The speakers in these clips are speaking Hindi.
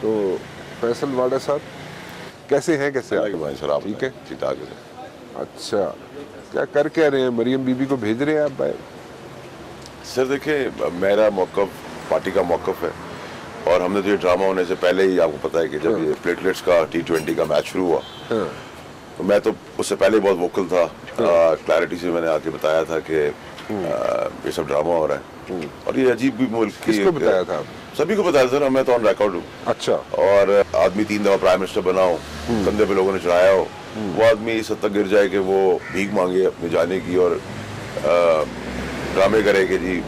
तो फैसल वाडा साहब कैसे हैं? कैसे भाई सर, आप ठीक है? ठीक ठाक है। अच्छा, क्या कर क्या रहे हैं? मरियम बीबी को भेज रहे हैं आप बाहर? सर देखिए, मेरा मौक़िफ़ पार्टी का मौक़िफ़ है और हमने तो ये ड्रामा होने से पहले ही, आपको पता है कि जब ये प्लेटलेट्स का T20 का मैच शुरू हुआ, तो मैं तो उससे पहले ही बहुत वोकल था। क्लैरिटी से मैंने आके बताया था कि ये सब ड्रामा हो रहा है और ये अजीब भी मुल्क की। किसको बताया था? सभी को बताया सर, मैं तो ऑन रिकॉर्ड हूँ। अच्छा। और आदमी 3 दफा प्राइम मिनिस्टर बना हो, कंधे पे लोगों ने चढ़ाया हो, वो आदमी इस हद तक गिर जाए कि वो भीख मांगे अपने जाने की और ड्रामे करे कि जी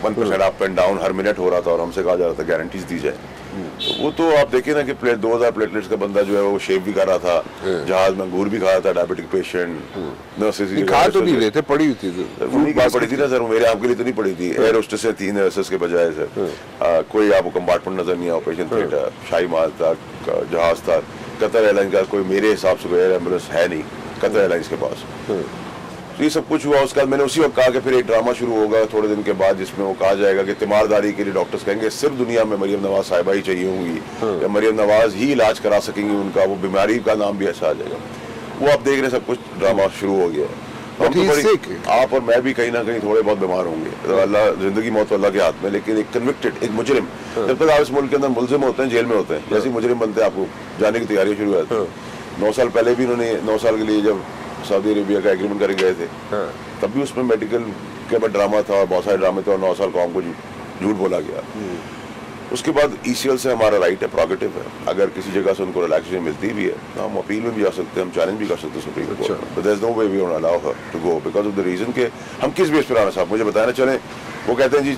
1% up and down her minute हो रहा था और हमसे कहा जा रहा था गारंटीज दी जाए। तो वो तो आप देखिए ना कि 2000 प्लेटलेट्स का बंदा जो है वो शेव भी कर रहा था, जहाज में अंगूर भी खाया था, डायबिटिक पेशेंट, नर्सेस खा तो नहीं रहे थे, पड़ी हुई थी। पड़ी थी ना सर, मेरे आपके लिए तो नहीं पड़ी थी। एयर होस्टेस से 3 नर्सेस के बजाय सर कोई आपको कंपार्टमेंट नजर नहीं आया। ऑपरेशन थिएटर, शाही माल था, जहाज था, कतर एयरलाइन का कोई मेरे हिसाब से कोई एयर एम्बुलेंस है नहीं कतर एयरलाइंस के पास। तो ये सब कुछ हुआ। उसके बाद मैंने उसी वक्त कहा कि फिर एक ड्रामा शुरू होगा थोड़े दिन के बाद, जिसमें वो कहा जाएगा कि तीमारदारी के लिए डॉक्टर्स कहेंगे सिर्फ दुनिया में मरियम नवाज साहिबा ही चाहिए होंगी या मरियम नवाज ही इलाज करा सकेंगी उनका, वो बीमारी का नाम भी ऐसा आ जाएगा। वो आप देख रहे हैं, सब कुछ ड्रामा शुरू हो गया है। हम तो आप और मैं भी कहीं ना कहीं थोड़े बहुत बीमार होंगे। तो अल्लाह, जिंदगी मौत अल्लाह के हाथ में, लेकिन एक कन्विक्टेड, एक मुजरिम, जब तक आप इस मुल्क के अंदर मुलजिम होते हैं, जेल में होते हैं, जैसे मुजरिम बनते हैं, आपको जाने की तैयारी शुरू हो जाती है। 9 साल पहले भी इन्होंने 9 साल के लिए जब सऊदी अरेबिया का एग्रीमेंट करके गए थे, तब भी उसमें मेडिकल के ऊपर ड्रामा था और बहुत सारे ड्रामे थे और 9 साल कौम को झूठ बोला गया। उसके बाद ECL से हमारा राइट है, प्रोगेटिव है, अगर किसी जगह से उनको रिलैक्सेशन मिलती भी है तो हम अपील में भी जा सकते हैं, हम चैलेंज भी कर सकते हैं सुप्रीम कोर्ट में। But there is no way we won't allow her to go because of the reason के हम किस बेस पर आना साहब मुझे बताया ना। चले वो कहते हैं जी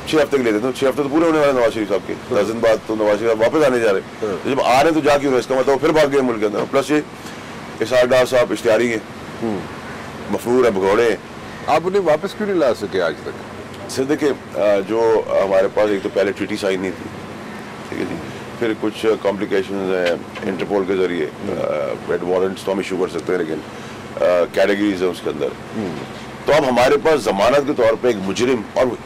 6 हफ्ते के लिए देते हैं, 6 हफ्ते तो पूरे होने वाले नवाज शरीफ साहब के, 10 दिन बाद तो नवाज शरीफ वापस आने जा रहे हैं। तो जब आ रहे हैं तो जा क्यों रहे? इसका मतलब फिर भाग गए मुल्क के अंदर। प्लस ये इसहाक डार साहब इश्तिहारी है, मफरूर है, भगौड़े। आप उन्हें वापस क्यों नहीं ला सके आज तक? सर देखिए, जो हमारे पास एक तो पहले ट्रीटी साइन नहीं थी, ठीक है जी, फिर कुछ कॉम्प्लिकेशंस हैं इंटरपोल के जरिए, रेड वारंट्स तो हम इशू कर सकते हैं, लेकिन कैटेगरीज है उसके अंदर। तो अब हमारे पास जमानत के तौर पे एक मुजरिम और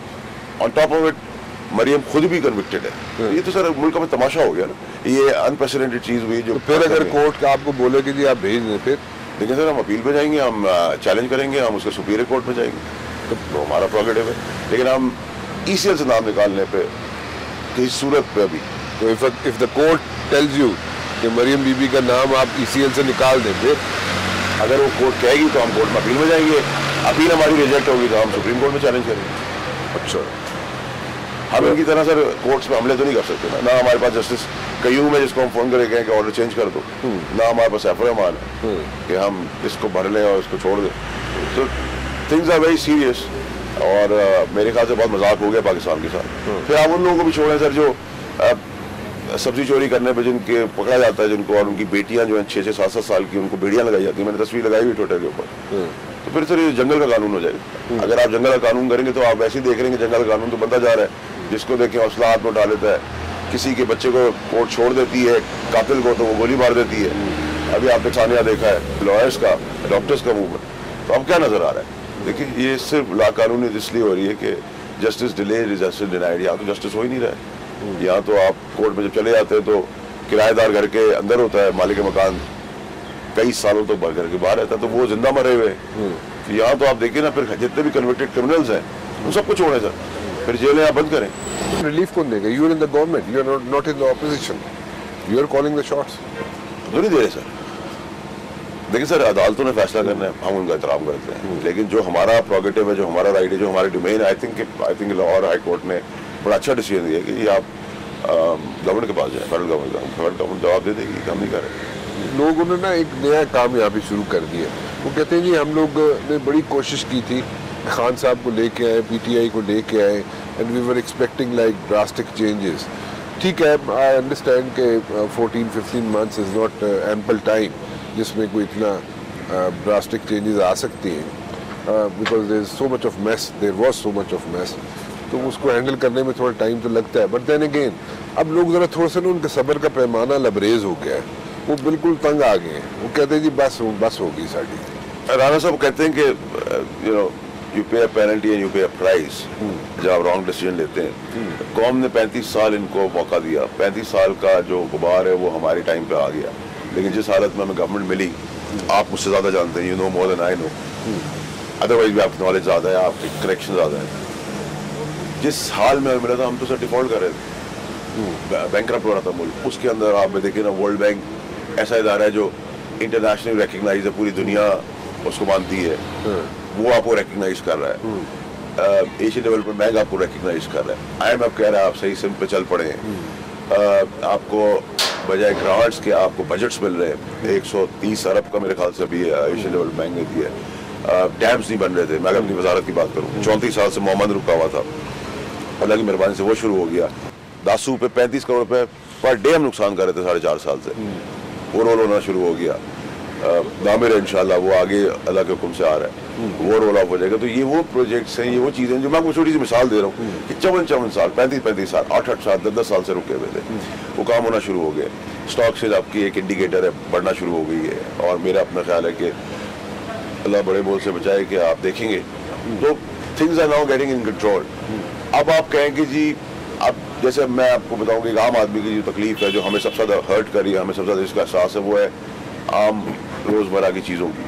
on top of it Maryam खुद भी कन्विक्टेड है। ये तो सर मुल्क में तमाशा हो गया ना, ये अनप्रेसिडेंटेड चीज हुई। जो फिर अगर कोर्ट आपको बोले कि जी आप भेज दें, फिर देखिए सर, हम अपील पे जाएंगे, हम चैलेंज करेंगे, हम उसके सुपीरियर कोर्ट पे जाएंगे, तो हमारा प्रोगेटिव है। लेकिन हम ECL से नाम निकालने पे किसी सूरत पे अभी, तो if the court tells you कि मरियम बीबी का नाम आप ECL से निकाल दें, फिर अगर वो कोर्ट कहेगी तो हम कोर्ट में अपील में जाएंगे, अपील हमारी रिजेक्ट होगी तो हम सुप्रीम कोर्ट में चैलेंज करेंगे। अच्छा, हम इनकी तरह सर कोर्ट्स में हमले तो नहीं कर सकते ना हमारे पास जस्टिस कयूम है जिसको हम फोन करके कहें कि ऑर्डर चेंज कर दो, ना हमारे पास रहमान है कि हम इसको भर लें और इसको छोड़ दें। तो थिंग्स आर वेरी सीरियस और मेरे ख्याल से बहुत मजाक हो गया पाकिस्तान के साथ। फिर आप उन लोगों को भी छोड़ें सर जो सब्जी चोरी करने पे जिनके पकड़ा जाता है, जिनको, और उनकी बेटियां जो हैं 6-6, 7-7 साल की, उनको बेड़ियां लगाई जाती है। मैंने तस्वीर लगाई हुई ट्विटर के ऊपर। तो फिर सर ये जंगल का कानून हो जाएगा। अगर आप जंगल का कानून करेंगे तो आप वैसे ही देख रहे हैं कि जंगल का कानून तो बनता जा रहा है, जिसको देखें हौसला हाथ में उठा लेता है, किसी के बच्चे को कोर्ट छोड़ देती है, कातिल को तो वो गोली मार देती है। अभी आपने सानिया देखा है लॉयर्स का, डॉक्टर्स का मूवमेंट। तो अब क्या नजर आ रहा है? देखिए, ये सिर्फ लाकानूनी इसलिए हो रही है कि justice delayed is justice denied. यहाँ तो जस्टिस हो ही नहीं रहा है। यहाँ तो आप कोर्ट में जब चले जाते हैं तो किराएदार घर के अंदर होता है, मालिक मकान कई सालों तक घर के बाहर रहता है, तो वो जिंदा मरे हुए। यहाँ तो आप देखिए ना, फिर जितने भी कन्विक्टेड क्रिमिनल्स हैं उन सबको छोड़े सर, फिर जेलें आप बंद करें। रिलीफ कौन देगा? You are in the government, you are not in the opposition, you are calling the shots. तो नहीं दे रहे सर। देखिए सर, अदालतों ने फैसला करना है, हम उनका एहतराम करते हैं, लेकिन जो हमारा प्रोगेटिव है, जो हमारा राइट है, जो हमारी डोमेन है, I think Lahore high court ने बड़ा अच्छा डिसीजन दिया कि आप गवर्नमेंट के पास जाए, फेडरल गवर्नमेंट जवाब दे देगी कि हम नहीं कर रहे। लोगों ने ना एक नया काम यहाँ पे शुरू कर दिया। वो कहते हैं जी हम लोग ने बड़ी कोशिश की थी, खान साहब को लेके आए, PTI को लेके आए, and we were expecting like drastic changes. ठीक है, आई अंडरस्टैंड के 14-15 months is not ample time जिसमें कोई इतना ड्रास्टिक चेंजेस आ सकती हैं, because there is so much of mess, there was so much of mess, तो उसको हैंडल करने में थोड़ा टाइम तो लगता है। बट देन अगेन अब लोग ज़रा थोड़ा सा ना, उनके सब्र का पैमाना लबरेज हो गया है, वो बिल्कुल तंग आ गए हैं। वो कहते हैं जी बस होगी साड़ी। राणा साहब कहते हैं कि यू पे पेनल्टी एंड यू पे प्राइस जब आप रॉन्ग डिसीजन लेते हैं। कौम ने 35 साल इनको मौका दिया, 35 साल का जो गुबार है वो हमारे टाइम पे आ गया, लेकिन जिस हालत में हमें गवर्नमेंट मिली, आप मुझसे ज़्यादा जानते हैं, you know more than I know, otherwise भी आपकी नॉलेज ज़्यादा है, आपकी कनेक्शन ज़्यादा है। जिस हाल में मिला था हम तो सर डिफॉल्ट कर रहे थे, बैंकरप्ट हो रहा था मुल्क। उसके अंदर आप देखिए ना, वर्ल्ड बैंक ऐसा इदारा है जो इंटरनेशनली रिकग्नाइज है, पूरी दुनिया उसको मानती है, वो आपको रिकग्नाइज कर रहा है। एशियन डेवलपमेंट बैंक आपको रिकग्नाइज कर रहा है। IMF कह रहा है आप सही सिम पे चल पड़े हैं, आपको बजाय ग्रांट्स के आपको बजट्स मिल रहे हैं। 130 अरब का मेरे ख्याल से अभी एशियन डेवलपमेंट बैंक ने दिया है। डैम्स नहीं बन रहे थे, मैं अगर अपनी वजारत की बात करूँ 34 साल से मोहम्मद रुका हुआ था, अल्लाह की मेहरबानी से वो शुरू हो गया। दासू पे 35 करोड़ रुपए पर डे हम नुकसान कर रहे थे 4.5 साल से, वो रोल होना शुरू हो गया। दामिर इंशाल्लाह वो आगे अल्लाह के हुक्म से आ रहा है, वो रोल ऑफ हो जाएगा। तो ये वो प्रोजेक्ट्स हैं, ये वो चीज़ें जो मैं आपको छोटी सी मिसाल दे रहा हूँ कि 54 साल 35 साल 8 साल 10 साल से रुके हुए थे, वो काम होना शुरू हो गए। स्टॉक से आपकी एक इंडिकेटर है, बढ़ना शुरू हो गई है। और मेरा अपना ख्याल है कि अल्लाह बड़े बोल से बचाए कि आप देखेंगे तो things are now getting in control. अब आप कहें कि जी, अब जैसे मैं आपको बताऊं कि एक आम आदमी की जो तकलीफ है, जो हमें सबसे ज़्यादा हर्ट करी है, हमें सबसे ज़्यादा इसका एहसास है, वो है आम रोज़मर्रा की चीज़ों की,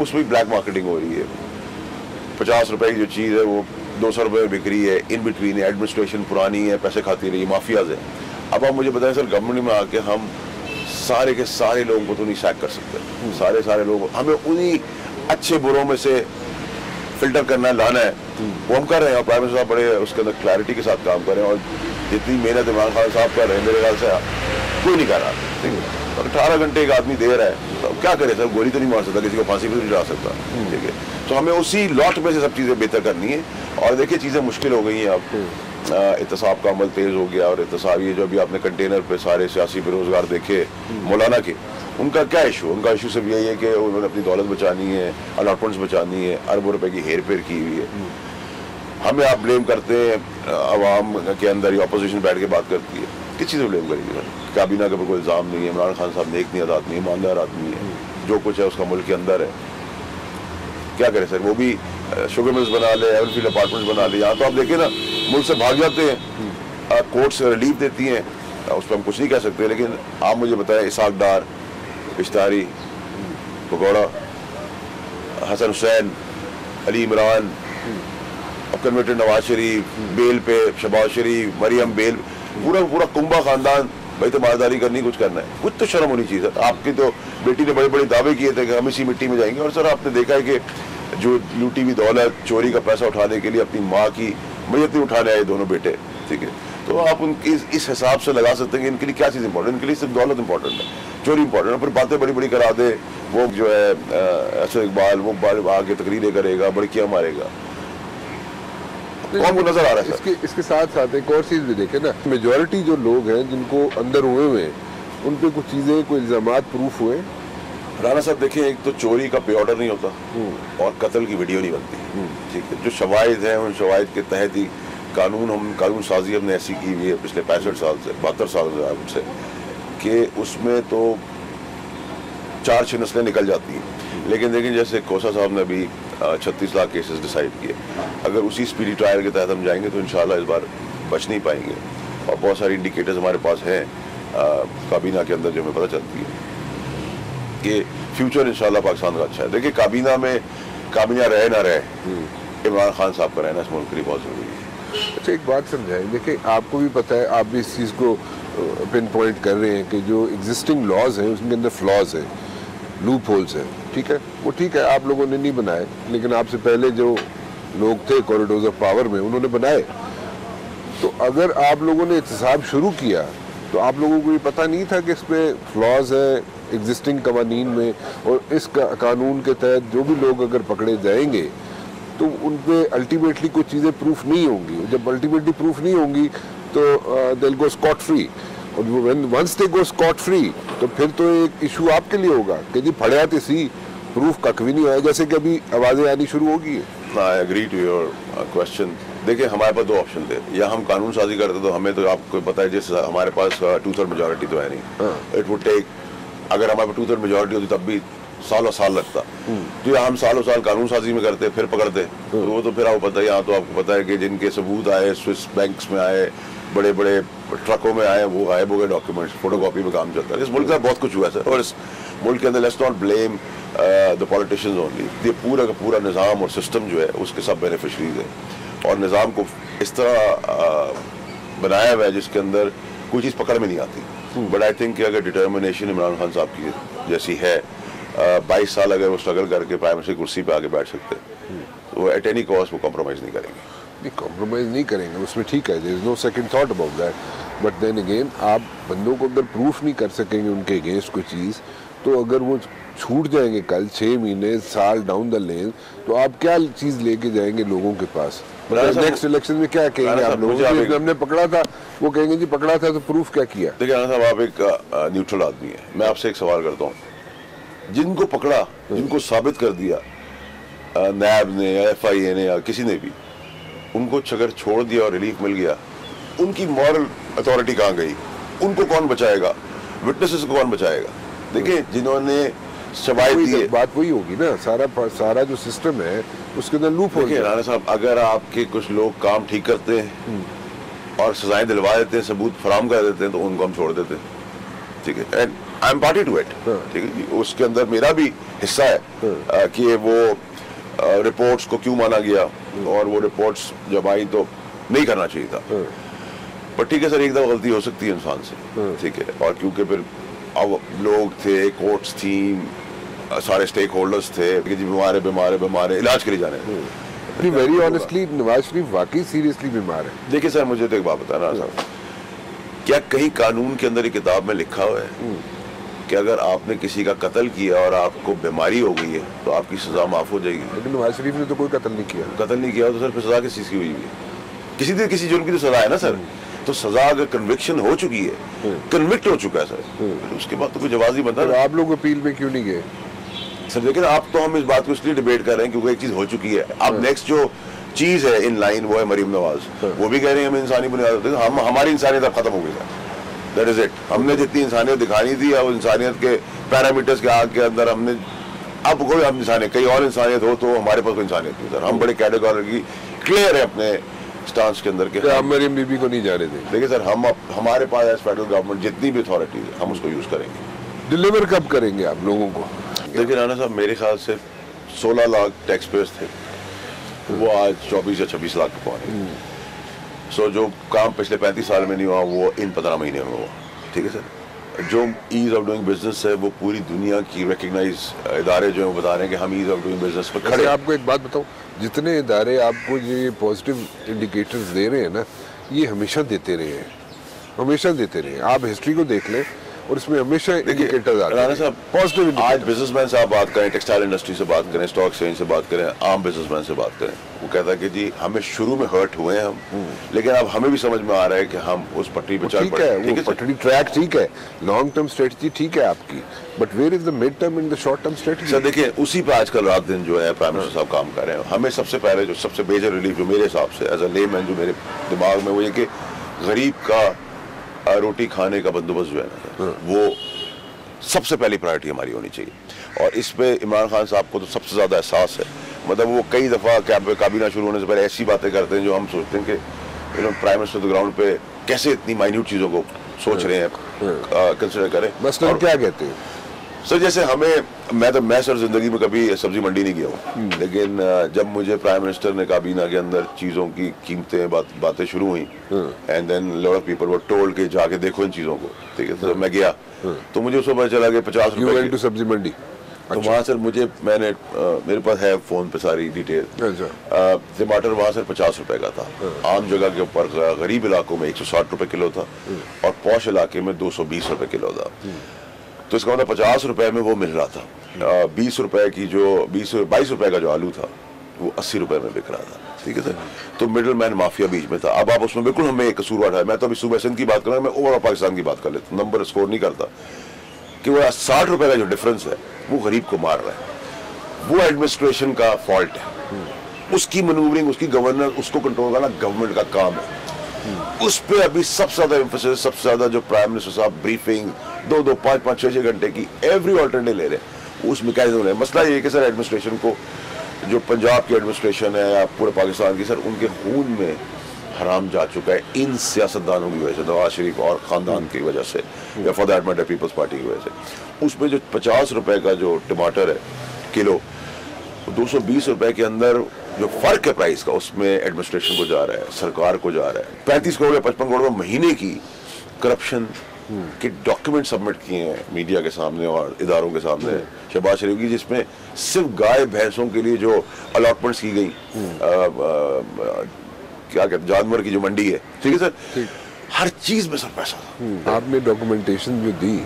उसमें ब्लैक मार्केटिंग हो रही है। 50 रुपए की जो चीज़ है वो 200 रुपये में बिक रही है, इन बिटवीन एडमिनिस्ट्रेशन पुरानी है, पैसे खाती रही, माफियाज है। अब आप मुझे बताएं सर, गवर्नमेंट में आके हम सारे के सारे लोगों को तो नहीं सैक कर सकते, सारे लोग, हमें उन्हीं अच्छे बुरों में से फिल्टर करना है, लाना है, वो हम कर रहे हैं। और प्राइम मिनिस्टर साहब बड़े उसके अंदर क्लैरिटी के साथ काम कर रहे हैं, और जितनी मेहनत इमरान खान साहब कर रहे हैं मेरे ख्याल से कोई नहीं कर रहा, ठीक है। और 18 घंटे एक आदमी दे रहा है, तो क्या करे सर, गोली तो नहीं मार सकता, किसी को फांसी भी तो नहीं डाल सकता, ठीक है। तो हमें उसी लॉट में से सब चीज़ें बेहतर करनी है। और देखिए चीज़ें मुश्किल हो गई हैं अब, एहतसाब का अमल तेज़ हो गया, और एहतसाब ये जो अभी आपने कंटेनर पे सारे सियासी बेरोजगार देखे मौलाना के, उनका क्या इशू, उनका इशू सिर्फ यही है कि उन्होंने अपनी दौलत बचानी है, अलॉटमेंट्स बचानी है, अरबों रुपए की हेर फेर की हुई है। हमें आप ब्लेम करते हैं, अवाम के अंदर ही अपोजिशन बैठ के बात करती है, किस चीज़ में ब्लेम करेगी सर? काबीना के ऊपर कोई इल्ज़ाम नहीं है, इमरान खान साहब नेक नियत आदमी है, ईमानदार आदमी है, जो कुछ है उसका मुल्क के अंदर है। क्या करें सर, वो भी शुगर मिल्स बना ले, एवरफील्ड अपार्टमेंट्स बना ले, यहाँ तो आप देखिए ना मुल्क से भाग जाते हैं, कोर्ट से रिलीफ देती हैं, उस पर हम कुछ नहीं कह सकते। लेकिन आप मुझे बताएं, इसाक डार, इश्तारी, पकौड़ा, हसन हुसैन, अली इमरान, अब कन्वर्टेड नवाज शरीफ बेल पे, शहबाज शरीफ, मरियम बेल, पूरा कुंबा खानदान, भाई तो मालदारी करनी, कुछ करना है, कुछ तो शर्म होनी चाहिए। आपकी तो बेटी ने बड़े बड़े दावे किए थे कि हम इसी मिट्टी में जाएंगे, और सर आपने देखा है कि जो लूटी हुई दौलत, चोरी का पैसा उठाने के लिए अपनी माँ की मैयत नहीं उठाने आए दोनों बेटे, ठीक है। तो आप उनकी इस हिसाब से लगा सकते हैं कि इनके लिए क्या चीज़ इंपॉर्टेंट, इनके लिए सिर्फ दौलत इंपॉर्टेंट है, चोरी इंपॉर्टेंट है। फिर बातें बड़ी बड़ी करा दे, वो जो है असद इकबाल, वो आगे तकरीरें करेगा, बड़कियाँ मारेगा, कौन को नजर आ रहा है? इसके साथ साथ एक और चीज़ भी देखें ना, मेजॉरिटी जो लोग हैं जिनको अंदर हुए हैं, उन पे कुछ चीज़ें, कोई इल्ज़ामात प्रूफ हुए। राना साहब देखिए, एक तो चोरी का पे ऑर्डर नहीं होता, और कत्ल की वीडियो नहीं बनती, ठीक है। जो शवाहिद हैं, उन शवाहिद के तहत ही कानून साजी हमने ऐसी की हुई है पिछले 65 साल से, 72 साल से, कि उसमें तो 4-6 नस्लें निकल जाती हैं। लेकिन देखिए, जैसे कोसा साहब ने अभी 36 लाख केसेस डिसाइड किए, अगर उसी स्पीडी ट्रायल के तहत हम जाएंगे तो इंशाल्लाह इस बार बच नहीं पाएंगे। और बहुत सारी इंडिकेटर्स हमारे पास हैं काबीना के अंदर, जो हमें पता चलती है कि फ्यूचर इंशाल्लाह पाकिस्तान का अच्छा है। देखिए, काबीना रहे ना रहे, इमरान खान साहब का रहना इस मुल्क के लिए बहुत ज़रूरी है। अच्छा, एक बात समझाएं, देखिए आपको भी पता है, आप भी इस चीज़ को पिन पॉइंट कर रहे हैं कि जो एग्जिस्टिंग लॉज हैं उसके अंदर फ्लॉज हैं, लूप होल्स हैं, ठीक है। वो ठीक है, आप लोगों ने नहीं बनाए, लेकिन आपसे पहले जो लोग थे कॉरिडोर्स ऑफ पावर में, उन्होंने बनाए। तो अगर आप लोगों ने एहतसाब शुरू किया तो आप लोगों को ये पता नहीं था कि इस पर फ्लॉज है एग्जिस्टिंग कवानीन में, और इस कानून के तहत जो भी लोग अगर पकड़े जाएंगे तो उन पे अल्टीमेटली कुछ चीज़ें प्रूफ नहीं होंगी। जब अल्टीमेटली प्रूफ नहीं होंगी तो they will go scot free, और once they go scot free तो फिर तो एक इशू आपके लिए होगा कि जी फड़ियाती सी प्रूफ कख भी नहीं होगा, जैसे कि अभी आवाज़ें आनी शुरू होगी। I agree to your question. देखिए, हमारे पास 2 ऑप्शन थे, या हम कानून साजी करते तो हमें तो आपको पता है, जिस हमारे पास 2/3 मेजॉरिटी तो है नहीं, इट वुड टेक, अगर हमारे पास 2/3 मेजॉरिटी होती तब भी सालों साल लगता। तो यहाँ हम सालों साल कानून साजी में करते फिर पकड़ते, तो वो तो फिर आपको पता है, यहाँ तो आपको पता है कि जिनके सबूत आए स्विस बैंक्स में आए, बड़े बड़े ट्रकों में आए, वो गायब हो गए डॉक्यूमेंट्स, फोटोकॉपी में काम चलता है। इस मुल्क का बहुत कुछ हुआ है सर, और इस मुल्क के अंदर let's not blame the politicians only, ये पूरा का पूरा निज़ाम और सिस्टम जो है उसके सब बेनिफिशरीज है, और निज़ाम को इस तरह बनाया हुआ है जिसके अंदर कोई चीज़ पकड़ में नहीं आती। बट आई थिंक कि अगर डिटर्मिनेशन इमरान खान साहब की जैसी है, 22 साल अगर वो स्ट्रगल करके प्राइम मिनिस्टर की कुर्सी पे आके बैठ सकते हैं, तो एट एनी कॉस्ट वो कॉम्प्रोमाइज़ नहीं करेंगे। नहीं, कॉम्प्रोमाइज़ नहीं करेंगे, उसमें ठीक है, there is no second thought about that, but then again आप बंदों को अगर प्रूफ नहीं कर सकेंगे उनके अगेंस्ट कोई चीज़, तो अगर वो छूट जाएंगे कल 6 महीने साल डाउन द लेन, तो आप क्या चीज़ लेके जाएंगे लोगों के पास? नेक्स्ट इलेक्शन में क्या कहेंगे आप लोगों को? हमने पकड़ा था, वो कहेंगे जी पकड़ा था तो प्रूफ क्या किया? देखिए राणा साहब, आप एक न्यूट्रल आदमी है, मैं आपसे एक सवाल करता हूँ, जिनको पकड़ा, जिनको साबित कर दिया नैब ने या FIA ने या किसी ने भी, उनको अगर छोड़ दिया और रिलीफ मिल गया, उनकी मॉरल अथॉरिटी कहाँ गई? उनको कौन बचाएगा? विटनेसेस को कौन बचाएगा? देखिए, जिन्होंने शवाहिद दिए, बात वही होगी ना, सारा जो सिस्टम है उसके अंदर लूप हो गया। राणा साहब, अगर आपके कुछ लोग काम ठीक करते हैं और सजाएं दिलवा देते हैं, सबूत फराम कर देते हैं, तो उनको हम छोड़ देते हैं, ठीक है, and I am party to it, ठीक है जी, उसके अंदर मेरा भी हिस्सा है कि वो रिपोर्ट्स को क्यों माना गया, और वो रिपोर्ट्स जब आई तो नहीं करना चाहिए था, पर ठीक है सर, एक दफा गलती हो सकती है इंसान से, ठीक है, और क्योंकि फिर अब लोग थे, कोर्ट्स थी, सारे स्टेक होल्डर्स थे कि जी बीमार है, इलाज के लिए जाने। वेरी ऑनेस्टली नवाज शरीफ वाकई सीरियसली बीमार है। देखिए सर, मुझे तो एक बात बताना साहब, क्या कहीं कानून के अंदर एक किताब में लिखा हुआ है कि अगर आपने किसी का कत्ल किया और आपको बीमारी हो गई है तो आपकी सजा माफ हो जाएगी? लेकिन नवाज शरीफ ने तो कोई कत्ल नहीं किया। कत्ल नहीं किया तो सर फिर सजा किस चीज़ की हुई है? किसी जुर्म की तो सजा है ना सर। तो सजा अगर कन्विक्शन हो चुकी है, कन्विक्ट हो चुका है सर, उसके बाद तो कोई जवाब ही बनता है। आप लोग अपील में क्यों नहीं गए? सर देखिए ना, आप तो हम इस बात को इसलिए डिबेट कर रहे हैं क्योंकि एक चीज हो चुकी है। अब नेक्स्ट जो चीज है इन लाइन, वो है मरीम नवाज, वो भी कह रहे हैं हमें इंसानी बुनियाद, हम हमारी इंसानियत अब खत्म हो गई सर, दैट इज इट। हमने जितनी इंसानियत दिखानी थी, अब इंसानियत के पैरामीटर्स के आग के अंदर हमने, अब कोई हम इंसानियत, कहीं और इंसानियत हो तो हमारे पास कोई इंसानियत नहीं सर। हम बड़े कैटेगरी क्लियर है अपने स्टांस के अंदर के, हम मरीम बीबी को नहीं जाने देंगे। देखिए सर, हम हमारे पास एज फेडरल गवर्नमेंट जितनी भी अथॉरिटीज है, हम उसको यूज करेंगे। डिलीवर कब करेंगे आप लोगों को? देखिए राणा साहब, मेरे ख्याल से 16 लाख टैक्स पेयर्स थे, वो आज 24 या 26 लाख पे पहुंचे। सो जो काम पिछले 35 साल में नहीं हुआ, वो इन 15 महीने में हुआ, ठीक है सर। जो ईज ऑफ डूइंग बिजनेस है, वो पूरी दुनिया की रिकग्नाइज इदारे जो है वो बता रहे हैं कि हम ईज ऑफ डूइंग बिजनेस पर खड़े। आपको एक बात बताऊं, जितने इदारे आपको ये पॉजिटिव इंडिकेटर्स दे रहे हैं ना, ये हमेशा देते रहे हैं, हमेशा देते रहे हैं। आप हिस्ट्री को देख लें और इसमें हमेशा इंडिकेटर्स आते हैं। साहब, पॉजिटिव आज बिजनेसमैन से आप बात करें, टेक्सटाइल इंडस्ट्री से बात करें, स्टॉक एक्सचेंज से बात करें, आम बिजनेसमैन से बात करें, वो कहता है कि जी हमें शुरू में हर्ट हुए हैं हम, लेकिन अब हमें भी समझ में आ रहा है कि हम उस पटरी पे चल पड़े। ठीक है, वो पटरी ट्रैक ठीक है, लॉन्ग टर्म स्ट्रेटजी ठीक है आपकी, but where is the mid term and the short term strategy? Sir देखिए, उसी पे आजकल रात दिन जो है प्राइम मिनिस्टर साहब काम कर रहे हैं। हमें सबसे पहले जो सबसे मेजर रिलीफ जो मेरे हिसाब से एज अ लेमैन जो मेरे दिमाग में, वो ये कि गरीब का रोटी खाने का बंदोबस्त जो है ना, वो सबसे पहली प्रायोरिटी हमारी होनी चाहिए। और इस पे इमरान खान साहब को तो सबसे ज़्यादा एहसास है। मतलब वो कई दफ़ा काबीना शुरू होने से पहले ऐसी बातें करते हैं जो हम सोचते हैं कि प्राइम मिनिस्टर द ग्राउंड पे कैसे इतनी माइन्यूट चीज़ों को सोच रहे हैं, कंसिडर करें। मसलन क्या कहते हैं सर? जैसे मैं सर जिंदगी में कभी सब्जी मंडी नहीं गया हूँ, लेकिन जब मुझे प्राइम मिनिस्टर ने काबीना के अंदर चीज़ों की कीमतें बातें शुरू हुई, and then lot of people were told कि जाके देखो इन चीज़ों को, ठीक है। तो मैं गया तो मुझे उसमें पता चला कि 50 रुपए सब्जी मंडी। तो वहाँ सर मेरे पास है फ़ोन पे सारी डिटेल। टमाटर वहाँ सर 50 रुपए का था, आम जगह के ऊपर गरीब इलाकों में 160 रुपए किलो था, और पॉश इलाके में 220 रुपए किलो था। तो इसका मतलब 50 रुपए में वो मिल रहा था। 22 रुपए का जो आलू था वो 80 रुपए में बिक रहा था, ठीक है सर। तो मिडिल मैन माफिया बीच में था। अब आप उसमें बिल्कुल हमें कसूरवार है। मैं तो अभी सूबा सिंध की बात कर रहा हूँ, मैं ओवरऑल पाकिस्तान की बात कर लेता हूँ, नंबर स्कोर नहीं करता, कि वो 60 रुपए का जो डिफरेंस है वो गरीब को मार रहा है। वो एडमिनिस्ट्रेशन का फॉल्ट है, उसकी मैनूवरिंग, उसकी गवर्नेंस, उसको कंट्रोल करना गवर्नमेंट का काम है। उस पे अभी सबसे ज्यादा एम्फेसिस, सबसे ज्यादा जो प्राइम मिनिस्टर साहब ब्रीफिंग 2-2, 5-5, 6-6 घंटे की एवरी ऑल्टरनेटिव ले रहे हैं, उस मैकेनिज्म है। मसला ये है कि सर एडमिनिस्ट्रेशन को, जो पंजाब की एडमिनिस्ट्रेशन है या पूरे पाकिस्तान की, सर उनके खून में हराम जा चुका है इन सियासतदानों की वजह से, नवाज शरीफ और ख़ानदान की वजह से, या for that matter Peoples Party की वजह से। उसमें जो 50 रुपए का जो टमाटर है किलो, 220 रुपए के अंदर जो फर्क है प्राइस का, उसमें एडमिनिस्ट्रेशन को जा रहा है, सरकार को जा रहा है। 35 करोड़ या 55 करोड़ महीने की करप्शन के डॉक्यूमेंट सबमिट किए हैं मीडिया के सामने और इदारों के सामने शहबाज शरीफ की, जिसमें सिर्फ गाय भैंसों के लिए जो अलॉटमेंट्स की गई, क्या कहते हैं, जानवर की जो मंडी है, ठीक है सर, हर चीज में सर पैसा था। आपने डॉक्यूमेंटेशन जो दी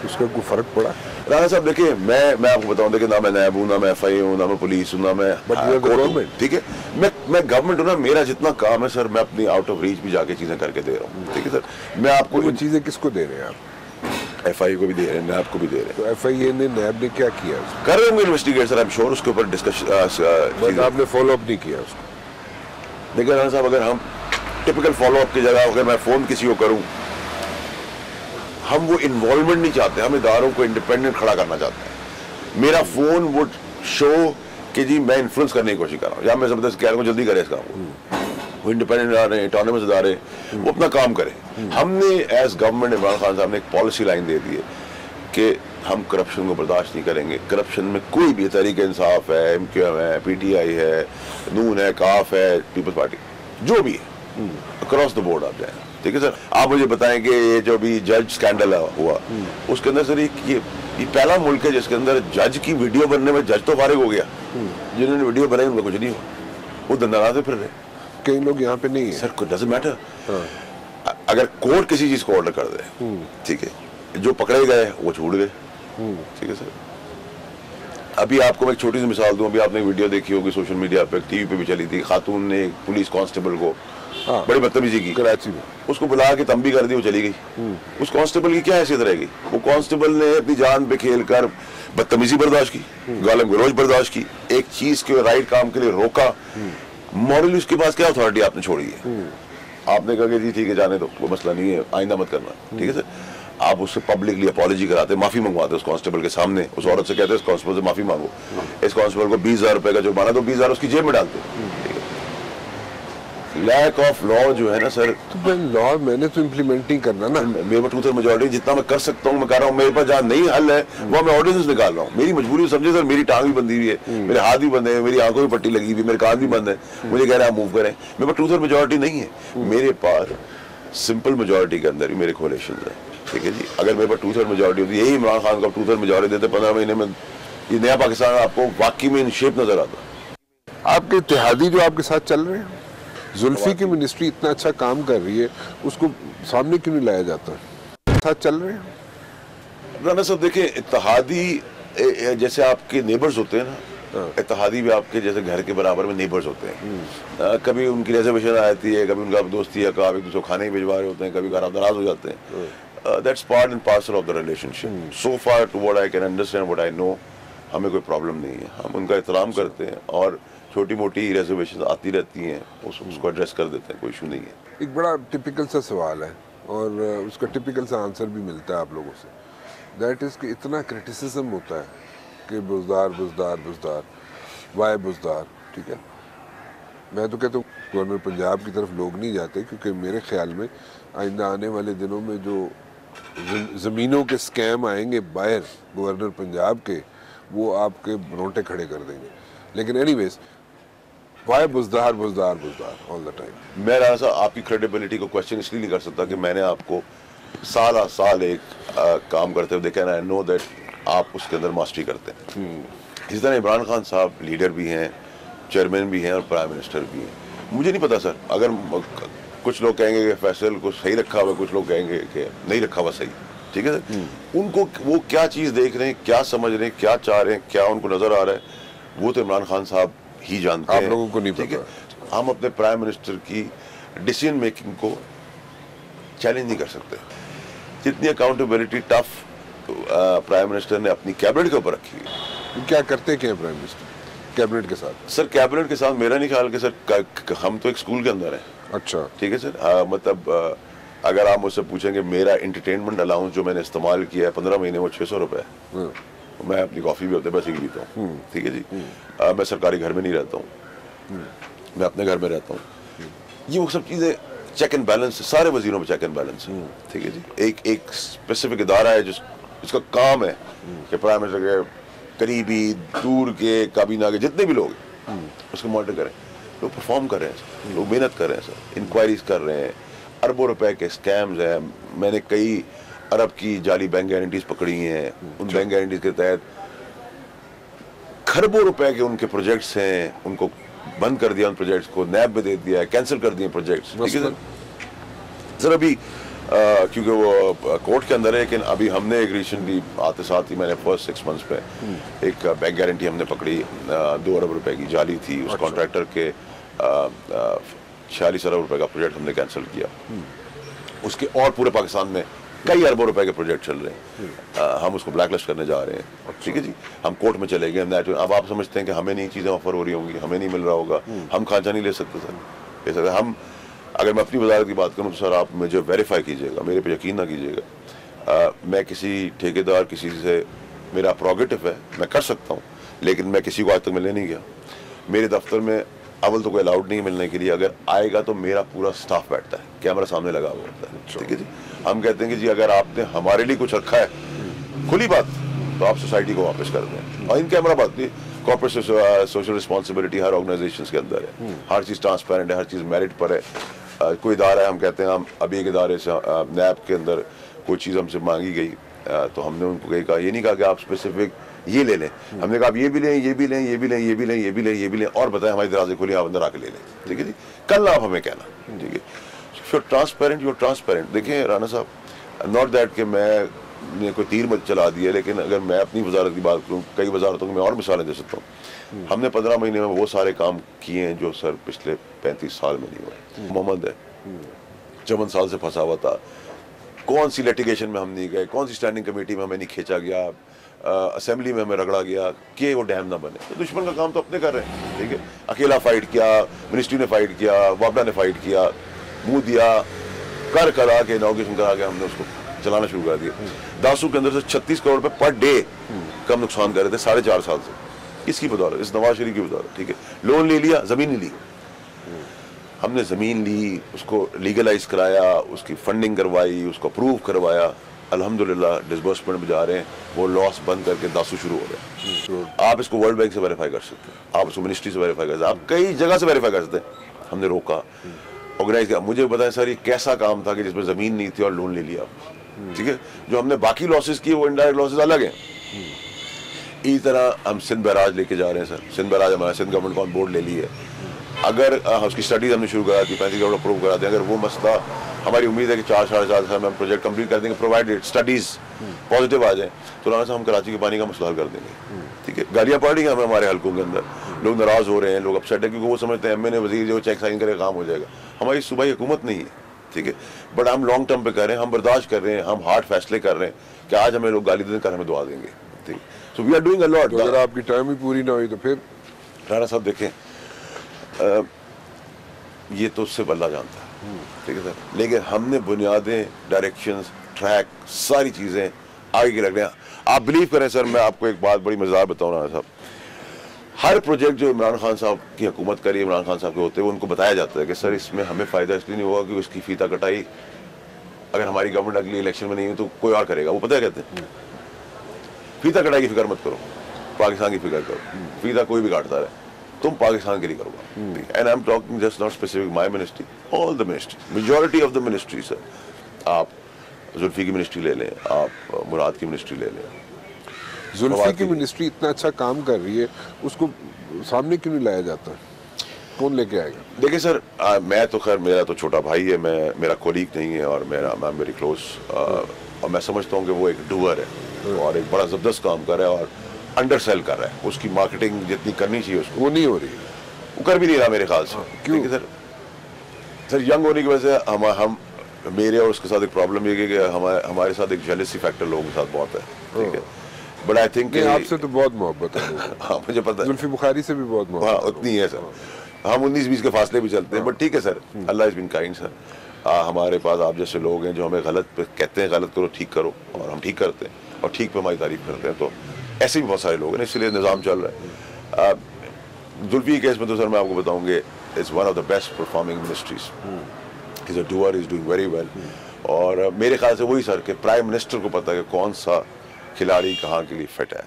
उसका कोई फर्क पड़ा? राणा साहब देखिए, मैं आपको बताऊं, देखिए ना मैं नैब हूं, ना मैं FI हूं, ना मैं पुलिस हूं, ना मैं गवर्नमेंट, ठीक है, मैं गवर्नमेंट हूं ना। मेरा जितना काम है सर, मैं अपनी आउट ऑफ रीच भी जाके चीजें करके दे रहा हूँ, ठीक है सर। मैं आपको वो चीजें किसको दे रहे हैं आप? FI को भी दे रहे हैं, नैब को भी दे रहे हैं। तो FIA ने, नैब ने क्या किया? कर रहे होंगे investigate sir, I am sure, उसके ऊपर डिस्कशन। आपने फॉलो अप नहीं किया उसको? देखिए राणा साहब, अगर हम टिपिकल फॉलो अप की जगह अगर मैं फोन किसी को करूं, हम वो इन्वॉल्वमेंट नहीं चाहते, हम इदारों को इंडिपेंडेंट खड़ा करना चाहते हैं। मेरा फोन वुड शो कि जी मैं इन्फ्लुएंस करने की कोशिश कर रहा हूँ, या मैं जबरदस्त कह रहा हूँ जल्दी करें इस काम को। वो इंडिपेंडेंट इदारे, ऑटोनमस इदारे, वो अपना काम करें। हमने एज गवर्नमेंट, इमरान खान साहब ने एक पॉलिसी लाइन दे दी है कि हम करप्शन को बर्दाश्त नहीं करेंगे। करप्शन में कोई भी, तहरीक इंसाफ है, MQM है, PTI है, नून है, काफ है, पीपल्स पार्टी, जो भी है, अक्रॉस द बोर्ड आप जाए, ठीक है सर। आप मुझे बताएं कि ये जो भी जज स्कैंडल हुआ, उसके अंदर सर ये पहला मुल्क है जिसके अंदर जज की वीडियो बनने में जज तो फारिग हो गया, जिन्होंने वीडियो बनाई उनका कुछ नहीं हुआ, वो दंदनाते फिर रहे। कई लोग यहाँ पे नहीं है सर, डजंट मैटर। अगर कोर्ट किसी चीज को ऑर्डर कर दे, ठीक है, जो पकड़े गए वो छूट गए, ठीक है सर। अभी आपको मैं एक छोटी सी मिसाल दूं, अभी आपने वीडियो देखी होगी सोशल मीडिया पे, TV पे भी चली थी, खातून ने एक पुलिस कांस्टेबल को बड़ी बदतमीजी की कराची में, उसको बुला के तंबी कर दी, वो चली गई। उस कांस्टेबल की क्या हैसियत रहेगी? वो कांस्टेबल ने अपनी जान पे खेल कर बदतमीजी बर्दाश्त की, गालिम गलौज बर्दाश्त की, एक चीज के राइट काम के लिए रोका, मॉरली उसके पास क्या अथॉरिटी आपने छोड़ी है? आपने कहा कि जी ठीक है जाने दो, वो मसला नहीं है, आइंदा मत करना, ठीक है सर। आप उससे पब्लिकली अपॉलॉजी कराते, माफी मंगवाते उस कांस्टेबल के सामने, उस औरत से कहते हैं इस कांस्टेबल से माफी मांगो, इस कांस्टेबल को 20,000 रुपए का जुर्माना दो, 20,000 उसकी जेब में डालते। लैक ऑफ लॉ जो है ना सर, तो लॉ मैंने तो इम्प्लीमेंट नहीं करना ना। मेरे टू थर्ड मेजॉरिटी जितना मैं कर सकता हूँ मैं कर रहा हूँ। मेरे पास जहाँ नहीं हल है वो मैं ऑर्डिनेंस निकाल रहा हूँ। मेरी मजबूरी समझे सर, मेरी टांग भी बंधी हुई है, मेरे हाथ भी बंधे हैं, मेरी आंखों में पट्टी लगी हुई, मेरे कान भी बंद है, मुझे कह रहे हैं मूव करें। मेरे पास टू थर्ड मेजॉरिटी नहीं है, मेरे पास सिंपल मेजॉरिटी के अंदर ही मेरे कोलिशन है, ठीक है जी। अगर मेरे पास टू थर्ड मेजॉरिटी होती, यही इमरान खान को टू थर्ड मेजॉरिटी देते, 15 महीने में ये नया पाकिस्तान आपको वाकई में इन शेप नजर आता। आपके इत्तेहादी जो आपके साथ चल रहे हैं, जुल्फी की मिनिस्ट्री इतना अच्छा काम कर रही है, उसको सामने क्यों नहीं लाया जाता? साथ चल रहे हैं राना साहब, देखिए इत्तेहादी जैसे आपके नेबर्स होते हैं ना, इत्तेहादी भी आपके जैसे घर के बराबर में नेबर्स होते हैं। कभी उनकी रिजर्वेशन आती है, कभी उनका दोस्ती है, कभी दूसरे खाने भिजवा रहे होते हैं, कभी घर नाराज हो जाते हैं। That's part and parcel of the relationship. So far to what I can understand, what I know, हमें कोई प्रॉब्लम नहीं है, हम उनका एहतराम करते हैं और छोटी मोटी रिजर्वेशन आती रहती हैं, उसको एड्रेस कर देते हैं, कोई इशू नहीं है। एक बड़ा टिपिकल सा सवाल है और उसका टिपिकल सा आंसर भी मिलता है आप लोगों से, दैट इज़ कि इतना क्रिटिसिज्म होता है कि बुज़दार बुज़दार बुज़दार, वाई बुज़दार, ठीक है। मैं तो कहता हूँ गवर्नर पंजाब की तरफ लोग नहीं जाते, क्योंकि मेरे ख्याल में आइंदा आने वाले दिनों में जो ज़मीनों के स्कैम आएंगे बाहर गवर्नर पंजाब के, वो आपके रोंटे खड़े कर देंगे। लेकिन anyways, why Buzdar Buzdar Buzdar all the time? मैं राणा साहब आपकी क्रेडिबिलिटी को क्वेश्चन इसलिए नहीं कर सकता कि मैंने आपको साल एक काम करते हुए देखा ना, आई नो दैट आप उसके अंदर मास्टरी करते हैं। इस तरह इमरान खान साहब लीडर भी हैं, चेयरमैन भी हैं और प्राइम मिनिस्टर भी हैं। मुझे नहीं पता सर, अगर कुछ लोग कहेंगे कि फैसल को सही रखा हुआ, कुछ लोग कहेंगे कि नहीं रखा हुआ सही, ठीक है सर। उनको वो क्या चीज़ देख रहे हैं, क्या समझ रहे हैं, क्या चाह रहे हैं, क्या उनको नज़र आ रहा है, वो तो इमरान खान साहब ही जानते हैं, आप लोगों को नहीं पता। हम अपने प्राइम मिनिस्टर की डिसीजन मेकिंग को चैलेंज नहीं कर सकते। जितनी अकाउंटेबिलिटी टफ प्राइम मिनिस्टर ने अपनी कैबिनेट के ऊपर रखी है। क्या करते क्या प्राइम मिनिस्टर कैबिनेट के साथ? सर कैबिनेट के साथ मेरा नहीं ख्याल कि सर हम तो एक स्कूल के अंदर हैं, अच्छा ठीक है सर। मतलब अगर आप मुझसे पूछेंगे मेरा एंटरटेनमेंट अलाउंस जो मैंने इस्तेमाल किया है 15 महीने में 600 रुपये, मैं अपनी कॉफ़ी भी होता है बस ही पीता हूँ, ठीक है जी। मैं सरकारी घर में नहीं रहता हूँ, मैं अपने घर में रहता हूँ। ये वो सब चीज़ें चेक एंड बैलेंस, सारे वजीरों में चेक एंड बैलेंस है, ठीक है जी। एक स्पेसिफिक इदारा है जिसका काम है कि प्राइम मिनिस्टर के करीबी, दूर के, काबीना के जितने भी लोग हैं उसको मॉनिटर करें। लोग परफॉर्म कर रहे हैं सर, लोग मेहनत कर रहे हैं सर, इंक्वायरीज कर रहे हैं, अरबों रुपए के स्कैम्स हैं। मैंने कई अरब की जाली बैंक गारंटीज पकड़ी हैं, उन बैंक गारंटीज के तहत खरबों रुपए के उनके प्रोजेक्ट्स हैं, उनको बंद कर दिया, उन प्रोजेक्ट्स को नैब में दे दिया है, कैंसिल कर दिए प्रोजेक्ट्स, ठीक है सर। अभी क्योंकि वो कोर्ट के अंदर है, लेकिन अभी हमने एक रिसेंटली आते साथ ही मैंने फर्स्ट 6 मंथ्स पे एक बैंक गारंटी हमने पकड़ी, 2 अरब रुपए की जाली थी, उस कॉन्ट्रैक्टर के 46 अरब रुपए का प्रोजेक्ट हमने कैंसिल किया। उसके और पूरे पाकिस्तान में कई अरबों रुपए के प्रोजेक्ट चल रहे हैं, हम उसको ब्लैकलिस्ट करने जा रहे हैं, ठीक है जी। हम कोर्ट में चले गए। अब आप समझते हैं कि हमें नहीं चीज़ें ऑफर हो रही होंगी, हमें नहीं मिल रहा होगा, हम खांचा नहीं ले सकते सर। हम अगर मैं अपनी वजारत की बात करूं तो सर आप मुझे वेरीफाई कीजिएगा, मेरे पे यकीन ना कीजिएगा। मैं किसी ठेकेदार, किसी से मेरा प्रोगेटिव है, मैं कर सकता हूं, लेकिन मैं किसी को आज तक मिलने नहीं गया। मेरे दफ्तर में अव्वल तो कोई अलाउड नहीं है मिलने के लिए, अगर आएगा तो मेरा पूरा स्टाफ बैठता है, कैमरा सामने लगा हुआ होता है, ठीक है जी। हम कहते हैं कि जी अगर आपने हमारे लिए कुछ रखा है, खुली बात, तो आप सोसाइटी को वापस कर दें। और इन कैमरा बात नहीं, कॉर्पोरेट सोशल रिस्पॉन्सिबिलिटी हर ऑर्गेनाइजेशन के अंदर है, हर चीज़ ट्रांसपेरेंट है, हर चीज़ मेरिट पर है। कोई इदारा है, हम कहते हैं हम अभी एक इदारे से नैब के अंदर कोई चीज़ हमसे मांगी गई, तो हमने उनको कहा, ये नहीं कहा कि आप स्पेसिफिक ये ले लें, हमने कहा आप ये भी लें, ये भी लें, ये भी लें, ये भी लें, ये भी लें, ये भी लें, और बताएं हमारी दरवाजे खुली, आप अंदर आके ले लें, ठीक है जी। कल आप हमें कहना, ठीक है। So transparent, your transparent. देखिए राना साहब, नॉट दैट कि मैं कोई तीर मत चला दिया, लेकिन अगर मैं अपनी वजारत की बात करूँ, कई वजारतों की मैं और मिसालें दे सकता हूँ। हमने 15 महीने में वो सारे काम किए हैं जो सर पिछले 35 साल में नहीं हुए। मोहम्मद है, 54 साल से फंसा हुआ था, कौन सी लिटिगेशन में हम नहीं गए, कौन सी स्टैंडिंग कमेटी में हमें नहीं खींचा गया, असेंबली में हमें रगड़ा गया कि वो डैम ना बने। तो दुश्मन का काम तो अपने कर रहे हैं, ठीक है। अकेला फाइट किया, मिनिस्ट्री ने फाइट किया, वापडा ने फाइट किया, मुंह दिया, कर करा के इनॉग्रेशन करा के हमने उसको चलाना शुरू कर दिया। दासू के अंदर से 36 करोड़ रुपए पर डे कम नुकसान कर रहे थे 4.5 साल से। किसकी बदौलत? इस नवाज शरीफ की बदौलत, ठीक है। लोन ले लिया, जमीन नहीं ली, हमने ज़मीन ली, उसको लीगलाइज कराया, उसकी फंडिंग करवाई, उसको अप्रूव करवाया, अल्हम्दुलिल्लाह डिसबर्समेंट में जा रहे हैं, वो लॉस बंद करके दासू शुरू हो रहे हैं। आप इसको वर्ल्ड बैंक से वेरीफाई कर सकते हैं, आप इसको मिनिस्ट्री से वेरीफाई कर सकते हैं, आप कई जगह से वेरीफाई कर सकते हैं। हमने रोका, ऑर्गेनाइज किया। मुझे बताएं सर ये कैसा काम था कि जिसमें ज़मीन नहीं थी और लोन ले लिया, ठीक है। जो हमने बाकी लॉसेस किए वो इनडायरेक्ट लॉसेस अलग हैं। इसी तरह हम सिंध बैराज लेके जा रहे हैं सर। सिंध बैराज हमारा सिंध गवर्नमेंट को ऑन बोर्ड ले ली है। अगर उसकी स्टडीज हमने शुरू करा दी, 35 करोड़ अप्रूव करा दें, अगर वो मसला, हमारी उम्मीद है कि 4-4.5 साल में हम प्रोजेक्ट कंप्लीट कर देंगे, प्रोवाइडेड स्टडीज पॉजिटिव आ जाए, तो राना साहब हम कराची के पानी का मसला हल कर देंगे, ठीक है। गालियाँ पड़ रही हैं हमें हमारे हल्कों के अंदर, लोग नाराज हो रहे हैं, लोग अपसेट है, क्योंकि वो समझते हैं एमएनए वजीर जो चेक साइन करे काम हो जाएगा। हमारी सूबाई हुकूमत नहीं है, ठीक है, बट हम लॉन्ग टर्म पे कर रहे हैं, हम बर्दाश्त कर रहे हैं, हम हार्ड फैसले कर रहे हैं कि आज हमें लोग गाली देने कर हमें दुआ देंगे, ठीक। So we are doing a lot. अगर आपकी टाइम ही पूरी ना हुई तो फिर राना साहब देखें, ये तो सिर्फ अल्लाह जानता है, ठीक है सर, लेकिन हमने बुनियादें, डायरेक्शंस, ट्रैक, सारी चीज़ें आगे के लग रहे हैं। आप बिलीव करें सर, मैं आपको एक बात बड़ी मज़ेदार बताऊँ राना साहब, हर प्रोजेक्ट जो इमरान खान साहब की हुकूमत करी, इमरान खान साहब के होते हुए उनको बताया जाता है कि सर इसमें हमें फ़ायदा इसलिए नहीं होगा कि उसकी फीता कटाई अगर हमारी गवर्नमेंट अगली इलेक्शन में नहीं हुई तो कोई और करेगा। वो पता है कहते हैं, फीता कटाई की फिक्र मत करो, पाकिस्तान की फिक्र करो। फीता कोई भी काटता रहे, तुम पाकिस्तान के लिए करोगा। And I am talking just not specific my ministry, all the ministry, majority of the ministry sir. आप जुल्फी की मिनिस्ट्री ले लें, आप मुराद की मिनिस्ट्री ले लें। जुल्फी की मिनिस्ट्री इतना अच्छा काम कर रही है, उसको सामने क्यों नहीं लाया जाता? कौन लेके आएगा? देखिए सर, मैं तो खैर, मेरा तो छोटा भाई है, मेरा कोलीग नहीं है, और मैं वेरी क्लोज, और मैं समझता हूँ कि वो एक डूअर है और एक बड़ा ज़बरदस्त काम कर रहा है और अंडर सेल कर रहा है। उसकी मार्केटिंग जितनी करनी चाहिए उसको वो नहीं हो रही, वो कर भी नहीं रहा मेरे ख्याल से। क्यों सर यंग होने की वजह से हम मेरे और उसके साथ एक प्रॉब्लम ये कि हमारे साथ एक जेलसी फैक्टर लोगों के साथ बहुत है, ठीक है। बट आई थिंक आपसे तो बहुत मोहब्बत है। हाँ मुझे पता है, जुल्फी बुखारी से भी बहुत मोहब्बत। हाँ उतनी है सर, हम 19-20 के फासले भी चलते हैं, बट ठीक है सर, अल्लाह इज़ बीन काइंड सर। हमारे पास आप जैसे लोग हैं जो हमें गलत कहते हैं, गलत करो ठीक करो, और हम ठीक करते हैं, और ठीक पे हमारी तारीफ करते हैं, तो ऐसे भी बहुत सारे लोग हैं, इसलिए निज़ाम चल रहा है। जुल्फी केस में तो सर मैं आपको बताऊंगे, it's one of the best performing ministries, is a doer, is doing very well. और मेरे ख्याल से वही सर कि प्राइम मिनिस्टर को पता है कि कौन सा खिलाड़ी कहाँ के लिए फिट है।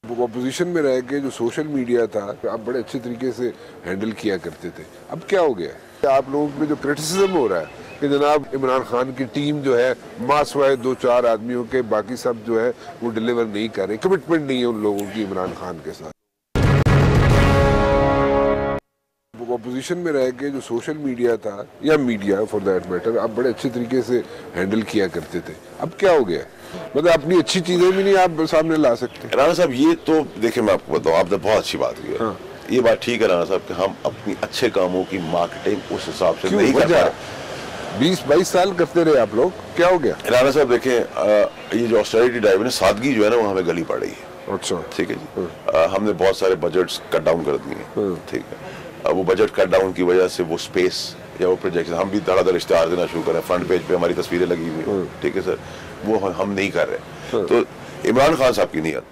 अपोजिशन में रह के जो सोशल मीडिया था आप बड़े अच्छे तरीके से हैंडल किया करते थे, अब क्या हो गया? आप लोगों में जो क्रिटिसिज्म हो रहा है कि जनाब इमरान खान की टीम जो है मास वाए 2-4 आदमियों के, बाकी सब जो है वो डिलीवर नहीं कर रहे, कमिटमेंट नहीं है उन लोगों की इमरान खान के साथ। अपोजिशन में रह के जो सोशल मीडिया था या मीडिया फॉर दैट मैटर आप बड़े अच्छे तरीके से हैंडल किया करते थे, अब क्या हो गया? मतलब अपनी अच्छी चीजें भी नहीं आप सामने ला सकते। राणा साहब ये तो देखिए मैं आपको बताऊं, आपने बहुत अच्छी बात की है। हाँ। ये बात ठीक है राणा साहब कि हम अपनी अच्छे कामों की मार्केटिंग उस हिसाब से नहीं कर पा रहे। 20-22 साल करते रहे आप लोग, क्या हो गया? राणा साहब देखें, ये जो ऑस्टेरिटी ड्राइव है, सादगी जो है ना वो हमें गली पड़ रही है। अच्छा, ठीक है जी। हमने बहुत सारे बजट्स कट डाउन कर दिए, ठीक है। वो बजट कट डाउन की वजह से वो स्पेस या वो प्रोजेक्शन, हम भी धड़ाधड़ इश्तेहार देना शुरू करें, फ्रंट पेज पे हमारी तस्वीरें लगी हुई, ठीक है सर, वो हम नहीं कर रहे। तो इमरान खान साहब की नीयत,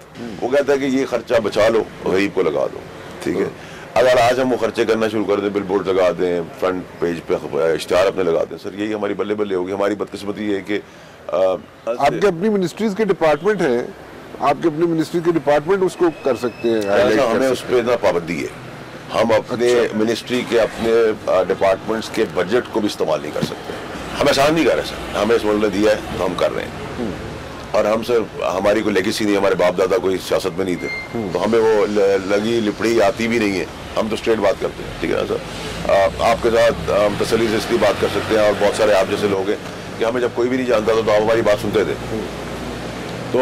वो कहता है कि ये खर्चा बचा लो, गरीब को लगा दो, ठीक है। अगर आज हम वो खर्चे करना शुरू कर दें, बिल बोर्ड लगा दें, फ्रंट पेज पे इश्तेहार अपने लगा दें, सर यही हमारी बल्ले बल्ले होगी। हमारी बदकिस्मती है कि आपके अपनी मिनिस्ट्रीज के डिपार्टमेंट हैं, आपके अपनी मिनिस्ट्री के डिपार्टमेंट उसको कर सकते हैं, हमें उस पर इतना पाबंदी है, हम अपने मिनिस्ट्री के अपने डिपार्टमेंट्स के बजट को भी इस्तेमाल नहीं कर सकते। हम एहसान नहीं कर रहे सर, हमें इस मुल्क ने दिया है तो हम कर रहे हैं। और हम सर, हमारी कोई लेगेसी नहीं, हमारे बाप दादा कोई सियासत में नहीं थे, तो हमें वो लगी लिपड़ी आती भी नहीं है, हम तो स्ट्रेट बात करते हैं, ठीक है ना सर। आपके साथ हम तसल्ली से इसलिए बात कर सकते हैं, और बहुत सारे आप जैसे लोग हैं कि हमें जब कोई भी नहीं जानता था तो आप हमारी बात सुनते थे, तो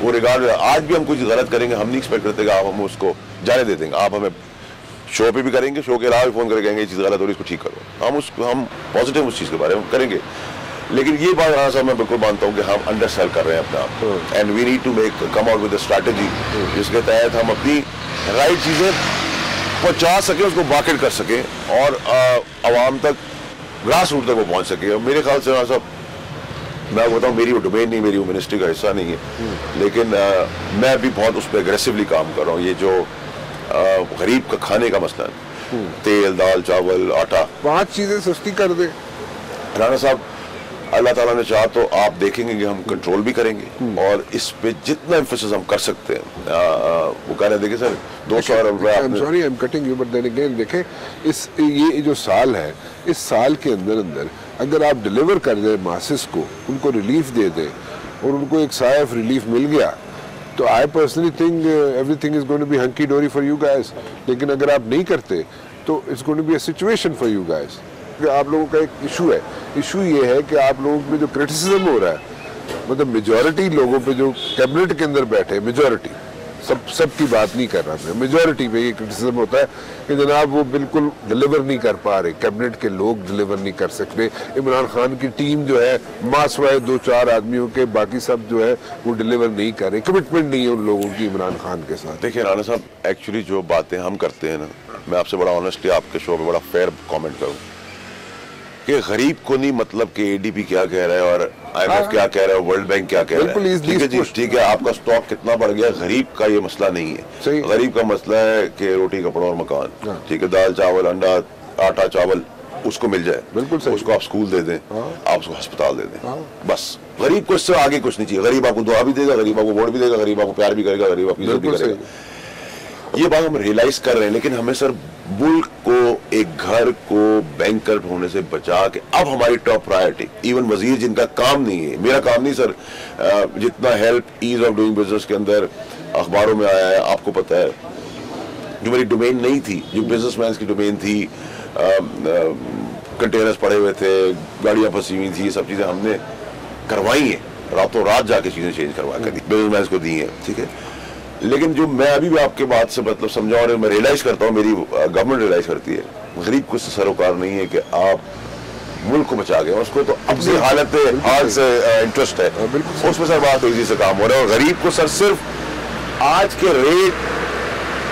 वो रिगार्ड आज भी हम कुछ गलत करेंगे, हम नहीं एक्सपेक्ट करते कि आप हम उसको जाने दे देंगे। आप हमें शो पे भी करेंगे, शो के अलावा भी फोन करके कहेंगे ये चीज़ गलत हो रही है, इसको ठीक करो, हम पॉजिटिव उस चीज़ के बारे में करेंगे। लेकिन ये बात राणा साहब मैं बिल्कुल मानता हूँ कि हम अंडरसेल कर रहे हैं अपने आप, and we need to come out with a strategy जिसके तहत हम अपनी राइट चीज़ें पहुँचा सकें, उसको मार्केट कर सकें और आवाम तक, ग्रास रूट तक वो पहुँच सके। और मेरे ख्याल से राणा साहब, मैं बताऊँ, मेरी वो डोमेन नहीं, मेरी वो मिनिस्ट्री का हिस्सा नहीं है, लेकिन मैं भी बहुत उस पर एग्रेसिवली काम कर रहा हूँ। ये जो गरीब का खाने का मसला है, तेल, दाल, चावल, आटा, 5 चीजें सस्ती कर दे राणा साहब, अल्लाह ताला ने चाहा तो आप देखेंगे कि हम कंट्रोल भी करेंगे और इस पे जितना एम्फेसिस हम कर सकते हैं। वो कह रहे हैं, देखिए सर 200 रुपये, sorry I am cutting you but then again देखें, ये जो साल है, इस साल के अंदर अगर आप डिलीवर कर दें मासेस को, उनको रिलीफ दे दें और उनको एक साय ऑफ रिलीफ मिल गया, तो I personally think everything is going to be hunky dory for you guys. लेकिन अगर आप नहीं करते तो it's going to be a situation for you guys. आप लोगों का एक इशू है, इशू ये है कि आप लोगों में जो क्रिटिसिज्म हो रहा है, मतलब मेजॉरिटी लोगों पे जो कैबिनेट के अंदर बैठे, मेजॉरिटी, सबकी बात नहीं कर रहा मैं, मेजॉरिटी पे ये क्रिटिसिज्म होता है कि जनाब वो बिल्कुल डिलीवर नहीं कर पा रहे, कैबिनेट के लोग डिलीवर नहीं कर सकते, इमरान खान की टीम जो है मास वाए 2-4 आदमियों के, बाकी सब जो है वो डिलीवर नहीं कर रहे, कमिटमेंट नहीं है उन लोगों की इमरान खान के साथ। देखिए राणा साहब, एक्चुअली जो बातें हम करते हैं ना, मैं आपसे बड़ा ऑनेस्टली आपके शो पे बड़ा फेयर कमेंट करूं कि गरीब को नहीं मतलब कि एडीबी क्या कह रहा है और IMF क्या कह रहा है, वर्ल्ड बैंक क्या कह रहा है, ठीक है जी, ठीक है, आपका स्टॉक कितना बढ़ गया, गरीब का ये मसला नहीं है। गरीब का मसला है कि रोटी, कपड़ा और मकान, ठीक है, दाल, चावल, अंडा, आटा, चावल उसको मिल जाए, बिल्कुल उसको आप स्कूल दे दें, आप उसको अस्पताल दे दें, बस। गरीब को इससे आगे कुछ नहीं चाहिए। गरीब आपको दुआ भी देगा, गरीब आपको वोट भी देगा, गरीब आपको प्यार भी करेगा, गरीब आपकी इज्जत भी करेगा। ये बात हम रियलाइज कर रहे हैं, लेकिन हमें सर मुल्क को, एक घर को बैंकरप्ट होने से बचा के, अब हमारी टॉप प्रायोरिटी, इवन वजीर जिनका काम नहीं है, मेरा काम नहीं सर, जितना help ease of doing business के अंदर अखबारों में आया है, आपको पता है, जो मेरी डोमेन नहीं थी, जो बिजनेसमैन की डोमेन थी, कंटेनर्स पड़े हुए थे, गाड़ियां फंसी हुई थी, ये सब चीजें हमने करवाई हैं, रातों रात जाके चीजें चेंज करवा कर दी, बिजनेसमैन को दी हैं, ठीक है। लेकिन जो मैं अभी भी आपके बात से मतलब समझा और मैं रियलाइज करता हूँ, मेरी गवर्नमेंट रियलाइज करती है, गरीब को इससे सरोकार नहीं है कि आप मुल्क को बचा गए, उसको तो अपनी हालत हाल से इंटरेस्ट है, उसमें सर बात तेजी से काम हो रहा है। और गरीब को सर सिर्फ आज के रेट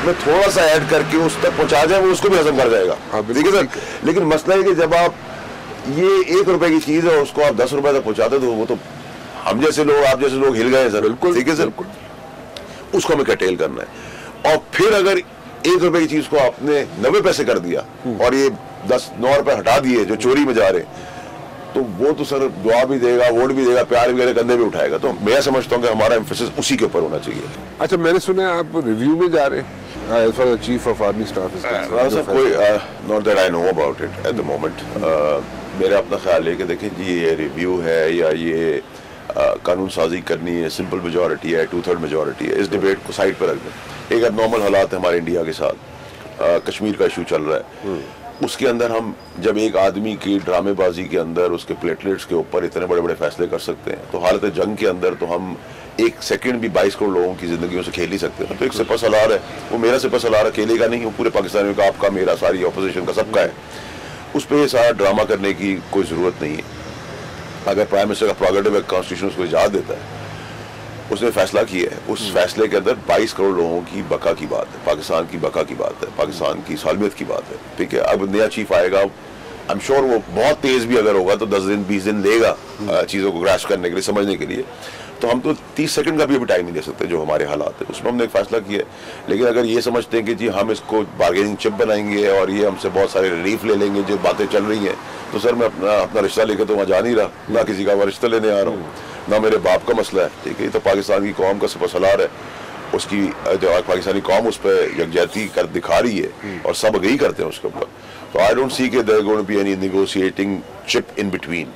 में थोड़ा सा ऐड करके उस तक पहुंचा जाए, वो उसको भी हजम कर जाएगा, ठीक है सर। लेकिन मसला है कि जब आप ये 1 रुपए की चीज है, उसको आप 10 रुपए तक पहुंचाते, तो वो तो हम जैसे लोग, आप जैसे लोग हिल गए सर, बिल्कुल, ठीक है सर। उसको हमें कटेल करना है। और फिर अगर 1 रुपए की चीज को आपने 90 पैसे कर दिया और ये 10-9 रुपए हटा दिए जो चोरी में जा रहे, तो वो तो सर दुआ भी देगा, वोट भी देगा, प्यार भी कंधे भी उठाएगा। तो मैं समझता हूँ कि हमारा एम्फेसिस उसी के ऊपर होना चाहिए। अच्छा, मैंने सुना है आप रिव्यू में जा रहे हैं, चीफ ऑफ आर्मी स्टाफ। कोई not that I know about it at the moment. मेरा अपना ख्याल है कि देखें जी, ये रिव्यू है या ये कानून साजी करनी है, सिंपल मेजॉरिटी है, 2/3 मेजॉरिटी है, इस डिबेट को साइड पर रख दें। एक नॉर्मल हालात है हमारे इंडिया के साथ, कश्मीर का इशू चल रहा है, उसके अंदर हम जब एक आदमी की ड्रामेबाजी के अंदर उसके प्लेटलेट्स के ऊपर इतने बड़े बड़े फैसले कर सकते हैं, तो हालत जंग के अंदर तो हम 1 सेकंड भी 22 करोड़ लोगों की जिंदगियों से खेल ही सकते हैं। तो एक सिपह सलार है, वो मेरा सिपह सलार अकेले का नहीं, वो पूरे पाकिस्तानियों का, आपका, मेरा, सारी ऑपोजिशन का, सबका है। उस पर सारा ड्रामा करने की कोई जरूरत नहीं है। अगर प्राइम मिनिस्टर का प्रोगेटिव कॉन्स्टिट्यूशन उसको इजाजत देता है, उसने फैसला किया है, उस फैसले के अंदर 22 करोड़ लोगों की बका की बात है, पाकिस्तान की बका की बात है, पाकिस्तान की सालमियत की बात है, ठीक है। अब नया चीफ आएगा, आई एम श्योर वो बहुत तेज भी अगर होगा तो 10 दिन 20 दिन लेगा चीज़ों को ग्रास्प करने के लिए, समझने के लिए। तो हम तो 30 सेकंड का भी अभी टाइम नहीं दे सकते जो हमारे हालात है, उसमें हमने एक फैसला किया है। लेकिन अगर ये समझते हैं कि जी हम इसको बार्गेनिंग चिप बनाएंगे और ये हमसे बहुत सारे रिलीफ ले लेंगे, जो बातें चल रही हैं, तो सर मैं अपना रिश्ता लेकर तो वहाँ जा नहीं रहा, ना किसी का रिश्ता लेने आ रहा हूँ, ना मेरे बाप का मसला है, ठीक है। तो पाकिस्तान की कौम का सिपह सलार है, उसकी जो पाकिस्तानी कौम उस पर यकजहती कर दिखा रही है और सब अग्री करते हैं उसके ऊपर। तो आई डोंट सी कि they're going to be any negotiating chip in between.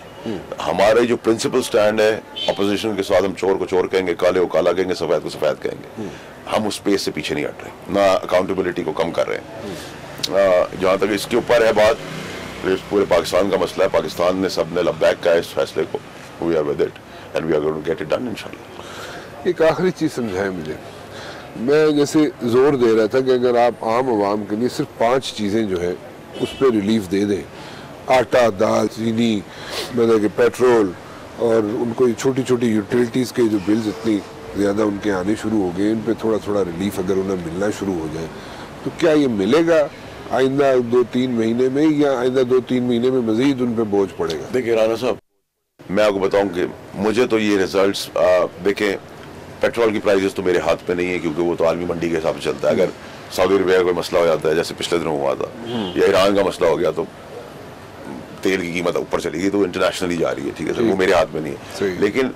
हमारे जो प्रिंसिपल स्टैंड है, अपोजिशन के साथ हम चोर को चोर कहेंगे, काले को काला कहेंगे, सफेद को सफेद कहेंगे, हम उस स्पेस से पीछे नहीं हट रहे, ना अकाउंटेबिलिटी को कम कर रहे हैं। जहाँ तक इसके ऊपर है बात, पूरे पाकिस्तान का मसला है, पाकिस्तान ने सबने लब्बैक का है इस फैसले को, we are with it and we are going to get it done इंशाल्लाह। एक आखिरी चीज़ समझाएं मुझे, मैं जैसे जोर दे रहा था कि अगर आप आम आवाम के लिए सिर्फ 5 चीज़ें जो है उस पर रिलीफ दे दें, आटा, दाल, चीनी, मतलब कि पेट्रोल, और उनको ये छोटी छोटी यूटिलिटीज़ के जो बिल्स इतनी ज़्यादा उनके आने शुरू हो गए, इन पे थोड़ा थोड़ा रिलीफ अगर उन्हें मिलना शुरू हो जाए, तो क्या ये मिलेगा आइंदा 2-3 महीने में, या आइंदा 2-3 महीने में मजीद उन पर बोझ पड़ेगा? देखिए राना साहब, मैं आपको बताऊं कि मुझे तो ये रिजल्ट्स, देखें पेट्रोल की प्राइसेस तो मेरे हाथ पे नहीं है, क्योंकि वो तो आलमी मंडी के हिसाब से चलता है। अगर सऊदी अरबिया का कोई मसला हो जाता है, जैसे पिछले दिनों हुआ था, या ईरान का मसला हो गया, तो तेल की कीमत ऊपर चली गई, तो इंटरनेशनली जा रही है, ठीक है सर, वो मेरे हाथ में नहीं है। लेकिन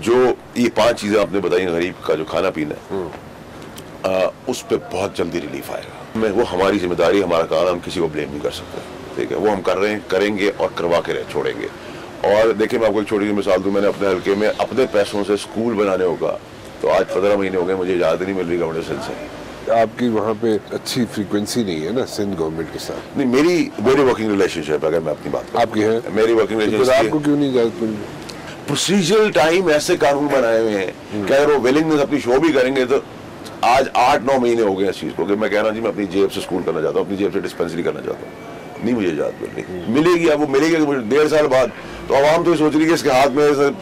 जो ये 5 चीज़ें आपने बताई, गरीब का जो खाना पीना है, उस पर बहुत जल्दी रिलीफ आएगा। वो हमारी जिम्मेदारी, हमारा काम, हम किसी को ब्लेम नहीं कर सकते, ठीक है। वो हम कर रहे हैं, करेंगे और करवा के छोड़ेंगे। और देखिए मैं आपको एक छोटी सी मिसाल दूं, मैंने अपने हल्के में अपने पैसों से स्कूल बनाने होगा, तो आज 15 महीने हो गए, मुझे इजाज़त नहीं मिल रही गवर्नमेंट सिंध से। आपकी वहाँ पे अच्छी फ्रीक्वेंसी नहीं है ना सिंध गवर्नमेंट के साथ? नहीं, मेरी वर्किंग रिलेशनशिप, अगर मैं अपनी बात करूं, आपकी है, मेरी वर्किंग रिलेशनशिप। आपको क्यों नहीं इजाज़त मिल? प्रोसीजरल टाइम ऐसे कानून बनाए हुए हैं कि अगर वो विलिंगनेस अपनी शो भी करेंगे, तो आज 8-9 महीने हो गए इस चीज़ को कि मैं कह रहा हूँ जी मैं अपनी जेब से स्कूल करना चाहता हूँ, अपनी जेब से डिस्पेंसरी करना चाहता हूँ, नहीं मुझे इजाज़त मिलनी। मिलेगी, अब वो मिलेगी 1.5 साल बाद, तो आवाम तो ये सोच रही है कि इसके हाथ में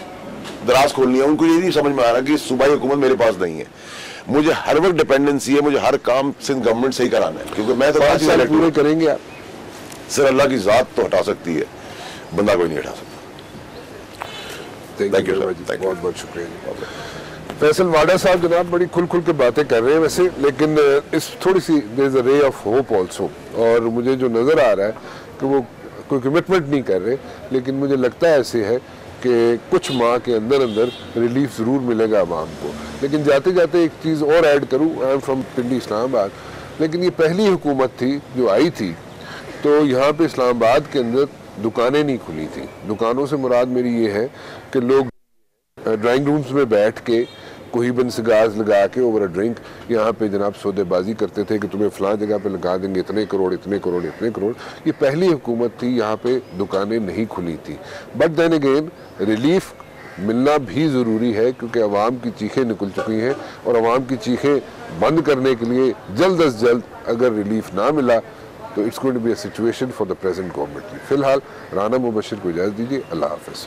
दराज खोलनी है। उनको ये नहीं समझ में आ रहा कि सूबाई हुकूमत मेरे पास नहीं है, मुझे हर वक्त डिपेंडेंसी है, मुझे हर काम सिंध गवर्नमेंट से ही कराना है, क्योंकि मैं तो 5 साल पूरे करेंगे आप? सर अल्लाह की ज़ात तो हटा सकती है, बंदा कोई नहीं हटा सकता। थैंक यू, बहुत बहुत शुक्रिया। फैसल वाडा साहब जनाब बड़ी खुल के बातें कर रहे हैं वैसे, लेकिन इस थोड़ी सी there is a ray of hope also, और मुझे जो नज़र आ रहा है कि वो कोई कमिटमेंट नहीं कर रहे, लेकिन मुझे लगता है ऐसे है कि कुछ माह के अंदर अंदर रिलीफ ज़रूर मिलेगा आवाम को। लेकिन जाते जाते एक चीज़ और ऐड करूँ, आई एम फ्रॉम पिंडी इस्लामाबाद, लेकिन ये पहली हुकूमत थी जो आई थी, तो यहाँ पे इस्लामाबाद के अंदर दुकानें नहीं खुली थी। दुकानों से मुराद मेरी ये है कि लोग ड्राइंग रूम्स में बैठ के कोहिबन सिगार्स लगा के ओवर अ ड्रिंक यहाँ पे जनाब सौदेबाजी करते थे कि तुम्हें फ़लाँ जगह पे लगा देंगे इतने करोड़ इतने करोड़ इतने करोड़। ये पहली हुकूमत थी, यहाँ पे दुकानें नहीं खुली थी। बट देन अगेन रिलीफ मिलना भी ज़रूरी है, क्योंकि अवाम की चीखें निकल चुकी हैं, और अवाम की चीखें बंद करने के लिए जल्द अज जल्द अगर रिलीफ ना मिला तो it's going to be a situation for the present government. फिलहाल राना मुबशिर को इजाज़त दीजिए, अल्लाह हाफ़िज़।